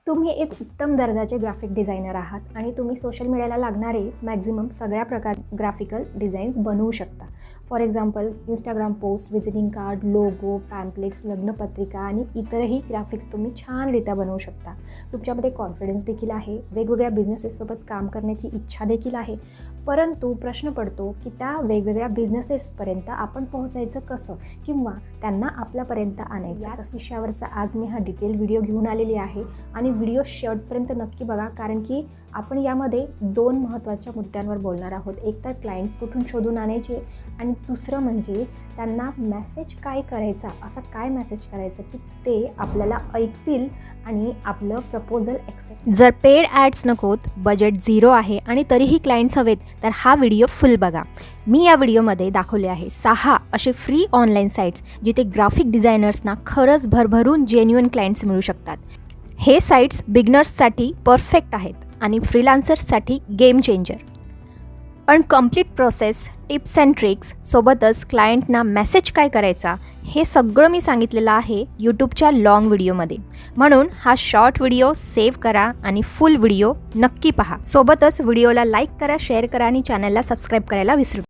तुम्ही एक उत्तम दर्जाचे ग्राफिक डिझायनर आहात आणि तुम्ही सोशल मीडियाला लागणारे मॅक्झिमम सगळ्या प्रकार ग्राफिकल डिझाईन्स बनवू शकता. For example Instagram post, visiting card, logo, pamphlets, लग्नपत्रिका आणि इतरही ग्राफिक्स तुम्ही छानरित्या बनवू शकता. तुमच्यामध्ये कॉन्फिडन्स देखील आहे, वेगवेगळ्या बिझनेसेससोबत काम करण्याची इच्छा देखील आहे. परंतु प्रश्न पडतो की त्या वेगवेगळ्या बिझनेसेसपर्यंत आपण पोहोचायचं कसं किंवा त्यांना आपल्यापर्यंत आणायचं. याच विषयावरचा आज मी हा डिटेल व्हिडिओ घेऊन आलेली आहे आणि व्हिडिओ शेवटपर्यंत नक्की बघा, कारण की आपण यामध्ये दोन महत्त्वाच्या मुद्द्यांवर बोलणार आहोत. एक तर क्लायंट्स कुठून शोधून आणायचे आणि दुसरं म्हणजे त्यांना मेसेज काय करायचा, असा काय मेसेज करायचा की ते आपल्याला ऐकतील आणि आपलं प्रपोजल ॲक्सेप्ट. जर पेड ॲड्स नकोत, बजेट झिरो आहे आणि तरीही क्लायंट्स हवेत, तर हा व्हिडिओ फुल बघा. मी या व्हिडिओमध्ये दाखवले आहे 6 असे फ्री ऑनलाईन साईट्स जिथे ग्राफिक डिझायनर्सना खरंच भरभरून जेन्युइन क्लायंट्स मिळू शकतात. हे साईट्स बिगनर्ससाठी परफेक्ट आहेत आणि फ्रीलान्सर्ससाठी गेम चेंजर. पण complete process, tips and tricks सोबतच क्लायंटना मेसेज काय करायचा हे सगळं मी सांगितलेलं आहे यूट्यूबच्या लाँग व्हिडिओमध्ये. म्हणून हा शॉर्ट व्हिडिओ सेव्ह करा आणि फुल व्हिडिओ नक्की पहा. सोबतच व्हिडिओला लाईक करा, शेअर करा आणि चॅनलला सबस्क्राईब करायला विसरू